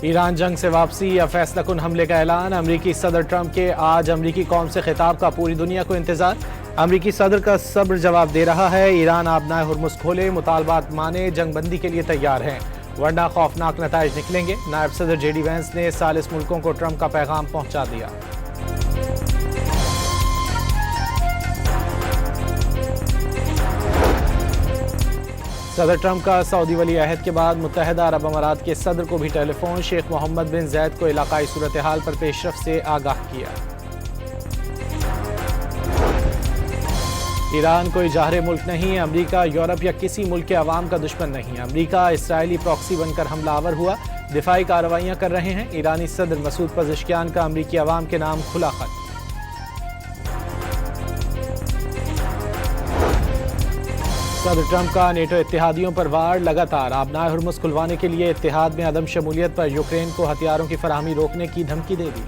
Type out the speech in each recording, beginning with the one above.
ایران جنگ سے واپسی یا فیصلہ کن حملے کا اعلان۔ امریکی صدر ٹرمپ کے آج امریکی قوم سے خطاب کا پوری دنیا کو انتظار۔ امریکی صدر کا صبر جواب دے رہا ہے، ایران آبنائے ہرمز کھولے، مطالبات مانے، جنگ بندی کے لیے تیار ہیں، ورنہ خوفناک نتائج نکلیں گے۔ نائب صدر جے ڈی وینس نے ثالث ملکوں کو ٹرمپ کا پیغام پہنچا دیا۔ صدر ٹرمپ کا سعودی ولی عہد کے بعد متحدہ عرب امارات کے صدر کو بھی ٹیلی فون، شیخ محمد بن زید کو علاقائی صورتحال پر پیش رفت سے آگاہ کیا۔ ایران کوئی جاہر ملک نہیں، امریکہ یورپ یا کسی ملک کے عوام کا دشمن نہیں، امریکہ اسرائیلی پراکسی بن کر حملہ آور ہوا، دفاعی کارروائیاں کر رہے ہیں۔ ایرانی صدر مسعود پزشکیان کا امریکی عوام کے نام کھلا خط۔ صدر ٹرمپ کا نیٹو اتحادیوں پر وار لگاتار، آبنائے ہرمز کھلوانے کے لیے اتحاد میں عدم شمولیت پر یوکرین کو ہتھیاروں کی فراہمی روکنے کی دھمکی دے دی۔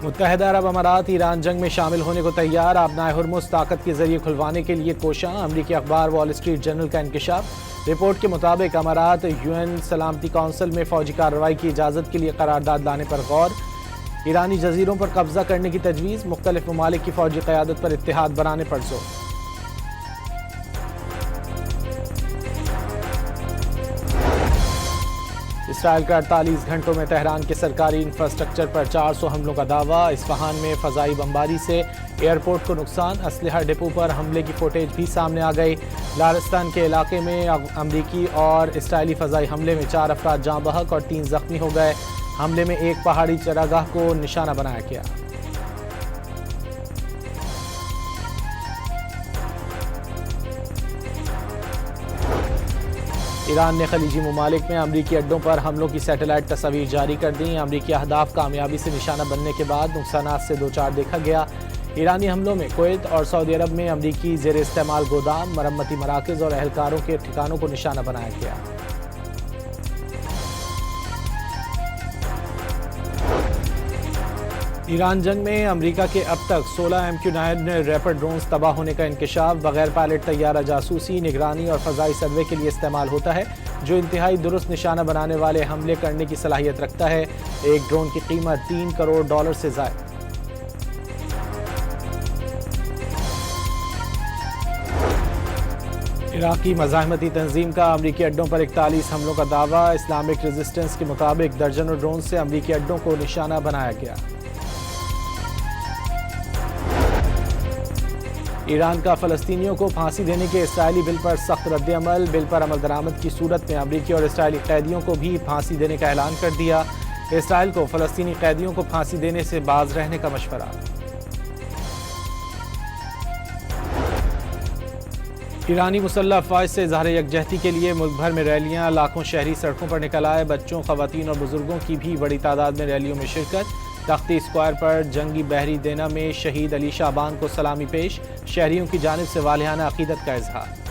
متحدہ عرب امارات ایران جنگ میں شامل ہونے کو تیار، آبنائے ہرمز طاقت کے ذریعے کھلوانے کے لیے کوشاں۔ امریکی اخبار وال اسٹریٹ جرنل کا انکشاف، رپورٹ کے مطابق امارات یو این سلامتی کونسل میں فوجی کارروائی کی اجازت کے لیے قرارداد لانے پر غور۔ ایرانی جزیروں پر قبضہ کرنے کی تجویز، مختلف ممالک کی فوجی قیادت پر اتحاد بنانے پر زور۔ اسرائیل کا 48 گھنٹوں میں تہران کے سرکاری انفراسٹرکچر پر 400 حملوں کا دعویٰ، اصفہان میں فضائی بمباری سے ایئرپورٹ کو نقصان، اسلحہ ڈپو پر حملے کی فوٹیج بھی سامنے آ گئی۔ لارستان کے علاقے میں امریکی اور اسرائیلی فضائی حملے میں 4 افراد جاں بحق اور 3 زخمی ہو گئے، حملے میں ایک پہاڑی چراگاہ کو نشانہ بنایا گیا۔ ایران نے خلیجی ممالک میں امریکی اڈوں پر حملوں کی سیٹلائٹ تصاویر جاری کر دیں، امریکی اہداف کامیابی سے نشانہ بننے کے بعد نقصانات سے دوچار دیکھا گیا۔ ایرانی حملوں میں کویت اور سعودی عرب میں امریکی زیر استعمال گودام، مرمتی مراکز اور اہلکاروں کے ٹھکانوں کو نشانہ بنایا گیا۔ ایران جنگ میں امریکہ کے اب تک 16 MQ-9 ریپر ڈرونز تباہ ہونے کا انکشاف، بغیر پائلٹ طیارہ جاسوسی، نگرانی اور فضائی سروے کے لیے استعمال ہوتا ہے، جو انتہائی درست نشانہ بنانے والے حملے کرنے کی صلاحیت رکھتا ہے۔ ایک ڈرون کی قیمت $3 کروڑ سے زائد۔ عراقی مزاحمتی تنظیم کا امریکی اڈوں پر 41 حملوں کا دعویٰ، اسلامک ریزسٹنس کے مطابق درجنوں ڈرون سے امریکی اڈوں کو نشانہ بنایا گیا۔ ایران کا فلسطینیوں کو پھانسی دینے کے اسرائیلی بل پر سخت رد عمل، بل پر عمل درآمد کی صورت میں امریکی اور اسرائیلی قیدیوں کو بھی پھانسی دینے کا اعلان کر دیا۔ اسرائیل کو فلسطینی قیدیوں کو پھانسی دینے سے باز رہنے کا مشورہ۔ ایرانی مسلح افواج سے اظہار یکجہتی کے لیے ملک بھر میں ریلیاں، لاکھوں شہری سڑکوں پر نکل آئے، بچوں، خواتین اور بزرگوں کی بھی بڑی تعداد میں ریلیوں میں شرکت۔ تختی اسکوائر پر جنگی بحری دینا میں شہید علی شعبان کو سلامی پیش، شہریوں کی جانب سے والہانہ عقیدت کا اظہار۔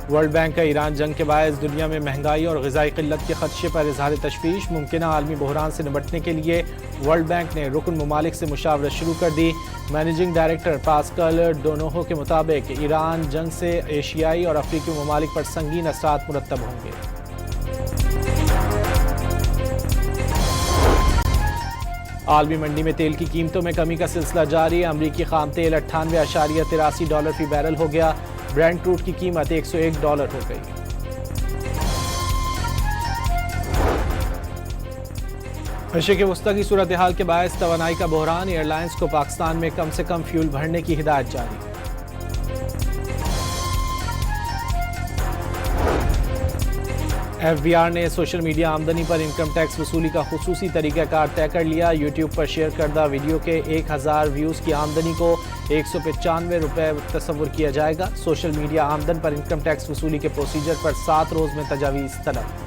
ورلڈ بینک کا ایران جنگ کے باعث دنیا میں مہنگائی اور غذائی قلت کے خدشے پر اظہار تشویش، ممکنہ عالمی بحران سے نمٹنے کے لیے ورلڈ بینک نے رکن ممالک سے مشاورت شروع کر دی۔ مینیجنگ ڈائریکٹر پاسکل ڈونوہو کے مطابق ایران جنگ سے ایشیائی اور افریقی ممالک پر سنگین اثرات مرتب ہوں گے۔ عالمی منڈی میں تیل کی قیمتوں میں کمی کا سلسلہ جاری، امریکی خام تیل $98.83 فی بیرل ہو گیا، برینٹ کروڈ کی قیمت $101 ہو گئی۔ مشرق وسطی کی صورتحال کے باعث توانائی کا بحران، ایئر لائنز کو پاکستان میں کم سے کم فیول بھرنے کی ہدایت جاری۔ FBR نے سوشل میڈیا آمدنی پر انکم ٹیکس وصولی کا خصوصی طریقہ کار طے کر لیا، یوٹیوب پر شیئر کردہ ویڈیو کے 1000 ویوز کی آمدنی کو $195 تصور کیا جائے گا۔ سوشل میڈیا آمدن پر انکم ٹیکس وصولی کے پروسیجر پر 7 روز میں تجاویز طلب۔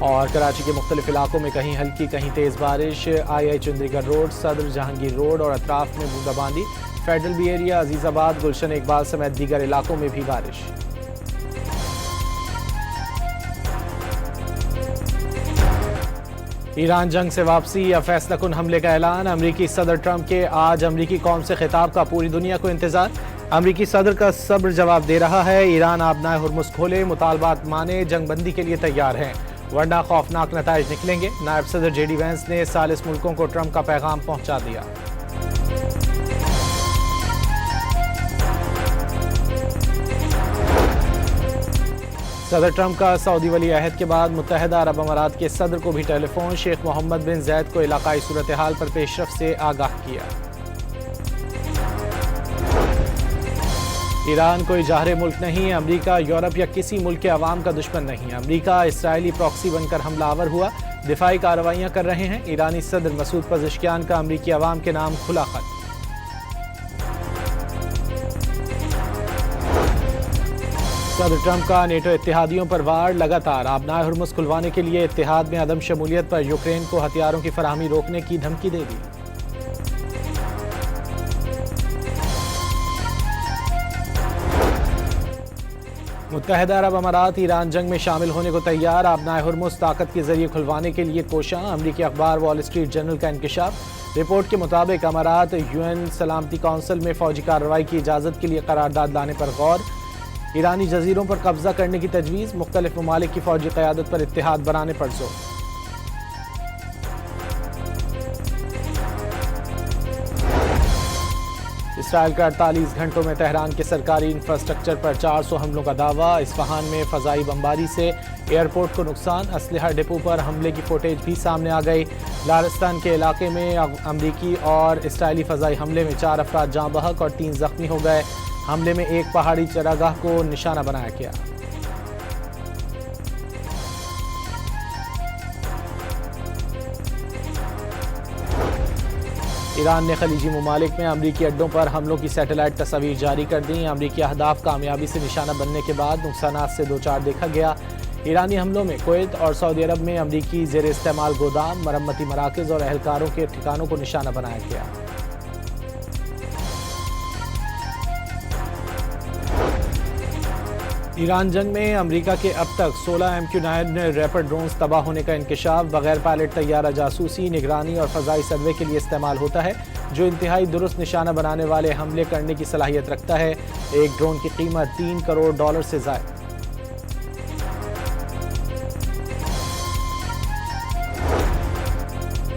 اور کراچی کے مختلف علاقوں میں کہیں ہلکی کہیں تیز بارش، آئی چندری گڑھ روڈ، صدر جہانگیر روڈ اور اطراف میں بوندا باندی، فیڈرل بی ایریا، عزیز آباد، گلشن اقبال سمیت دیگر علاقوں میں بھی بارش۔ ایران جنگ سے واپسی یا فیصلہ کن حملے کا اعلان، امریکی صدر ٹرمپ کے آج امریکی قوم سے خطاب کا پوری دنیا کو انتظار، امریکی صدر کا صبر جواب دے رہا ہے، ایران آبنائے ہرمز کھولے، مطالبات مانے، جنگ بندی کے لیے تیار ہیں ورنہ خوفناک نتائج نکلیں گے، نائب صدر جے ڈی وینس نے ثالث ملکوں کو ٹرمپ کا پیغام پہنچا دیا۔ صدر ٹرمپ کا سعودی ولی عہد کے بعد متحدہ عرب امارات کے صدر کو بھی ٹیلی فون، شیخ محمد بن زید کو علاقائی صورتحال پر پیش رفت سے آگاہ کیا۔ ایران کوئی جاہر ملک نہیں، امریکہ یورپ یا کسی ملک کے عوام کا دشمن نہیں، امریکہ اسرائیلی پراکسی بن کر حملہ آور ہوا، دفاعی کارروائیاں کر رہے ہیں، ایرانی صدر مسعود پزشکیان کا امریکی عوام کے نام کھلا خط۔ صدر ٹرمپ کا نیٹو اتحادیوں پر وار لگاتار، آبنائے ہرمز کھلوانے کے لیے اتحاد میں عدم شمولیت پر یوکرین کو ہتھیاروں کی فراہمی روکنے کی دھمکی دے دی۔ متحدہ عرب امارات ایران جنگ میں شامل ہونے کو تیار، آبنائے ہرمز طاقت کے ذریعے کھلوانے کے لیے کوشاں، امریکی اخبار وال اسٹریٹ جرنل کا انکشاف، رپورٹ کے مطابق امارات UN سلامتی کونسل میں فوجی کارروائی کی اجازت کے لیے قرارداد لانے پر غور، ایرانی جزیروں پر قبضہ کرنے کی تجویز، مختلف ممالک کی فوجی قیادت پر اتحاد بنانے پر زور۔ اسرائیل کا 48 گھنٹوں میں تہران کے سرکاری انفراسٹرکچر پر 400 حملوں کا دعویٰ، اصفہان میں فضائی بمباری سے ایئرپورٹ کو نقصان، اسلحہ ڈپو پر حملے کی فوٹیج بھی سامنے آ گئی، لارستان کے علاقے میں امریکی اور اسرائیلی فضائی حملے میں 4 افراد جاں بحق اور 3 زخمی ہو گئے، حملے میں ایک پہاڑی چراگاہ کو نشانہ بنایا گیا۔ ایران نے خلیجی ممالک میں امریکی اڈوں پر حملوں کی سیٹلائٹ تصاویر جاری کر دیں، امریکی اہداف کامیابی سے نشانہ بننے کے بعد نقصانات سے دوچار دیکھا گیا، ایرانی حملوں میں کویت اور سعودی عرب میں امریکی زیر استعمال گودام، مرمتی مراکز اور اہلکاروں کے ٹھکانوں کو نشانہ بنایا گیا۔ ایران جنگ میں امریکہ کے اب تک 16 MQ-9 ریپر ڈرونز تباہ ہونے کا انکشاف، بغیر پائلٹ طیارہ جاسوسی، نگرانی اور فضائی سروے کے لیے استعمال ہوتا ہے، جو انتہائی درست نشانہ بنانے والے حملے کرنے کی صلاحیت رکھتا ہے، ایک ڈرون کی قیمت $3 کروڑ سے زائد۔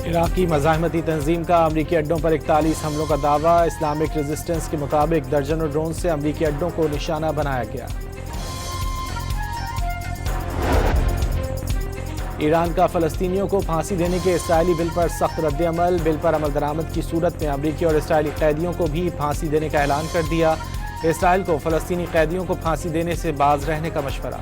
عراقی مزاحمتی تنظیم کا امریکی اڈوں پر 41 حملوں کا دعویٰ، اسلامک ریزسٹنس کے مطابق درجنوں ڈرون سے امریکی اڈوں کو نشانہ بنایا گیا۔ ایران کا فلسطینیوں کو پھانسی دینے کے اسرائیلی بل پر سخت رد عمل، بل پر عمل درآمد کی صورت میں امریکی اور اسرائیلی قیدیوں کو بھی پھانسی دینے کا اعلان کر دیا، اسرائیل کو فلسطینی قیدیوں کو پھانسی دینے سے باز رہنے کا مشورہ۔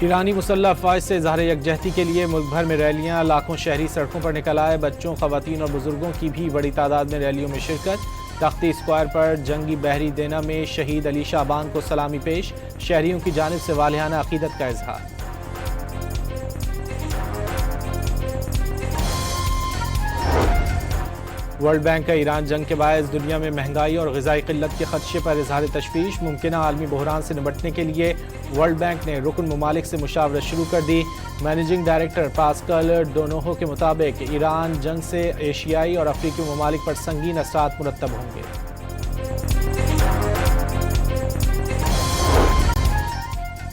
ایرانی مسلح افواج سے اظہار یکجہتی کے لیے ملک بھر میں ریلیاں، لاکھوں شہری سڑکوں پر نکل آئے، بچوں، خواتین اور بزرگوں کی بھی بڑی تعداد میں ریلیوں میں شرکت، تختی اسکوائر پر جنگی بحری دینا میں شہید علی شعبان کو سلامی پیش، شہریوں کی جانب سے والہانہ عقیدت کا اظہار۔ ورلڈ بینک کا ایران جنگ کے باعث دنیا میں مہنگائی اور غذائی قلت کے خدشے پر اظہار تشویش، ممکنہ عالمی بحران سے نمٹنے کے لیے ورلڈ بینک نے رکن ممالک سے مشاورت شروع کر دی، مینیجنگ ڈائریکٹر پاسکل ڈونوہو کے مطابق ایران جنگ سے ایشیائی اور افریقی ممالک پر سنگین اثرات مرتب ہوں گے۔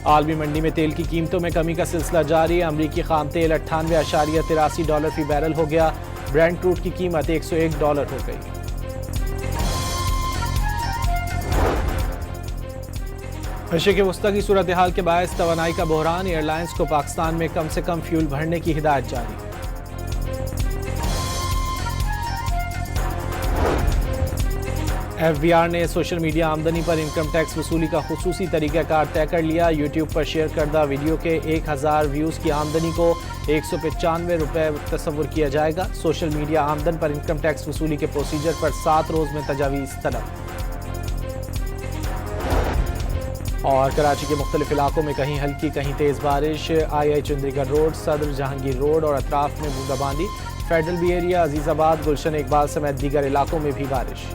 عالمی منڈی میں تیل کی قیمتوں میں کمی کا سلسلہ جاری، امریکی خام تیل $98.83 فی بیرل ہو گیا، برینٹ کروڈ کی قیمت $101 ہو گئی۔ مشرق وسطی کی صورتحال کے باعث توانائی کا بحران، ایئر لائنز کو پاکستان میں کم سے کم فیول بھرنے کی ہدایت جاری۔ FBR نے سوشل میڈیا آمدنی پر انکم ٹیکس وصولی کا خصوصی طریقہ کار طے کر لیا، یوٹیوب پر شیئر کردہ ویڈیو کے 1000 ویوز کی آمدنی کو $195 تصور کیا جائے گا، سوشل میڈیا آمدن پر انکم ٹیکس وصولی کے پروسیجر پر 7 روز میں تجاویز طلب۔ اور کراچی کے مختلف علاقوں میں کہیں ہلکی کہیں تیز بارش، آئی چندری گڑھ روڈ، صدر جہانگیر روڈ اور اطراف میں بوندا باندی، فیڈرل بی ایریا، عزیز آباد، گلشن اقبال سمیت دیگر علاقوں میں بھی بارش۔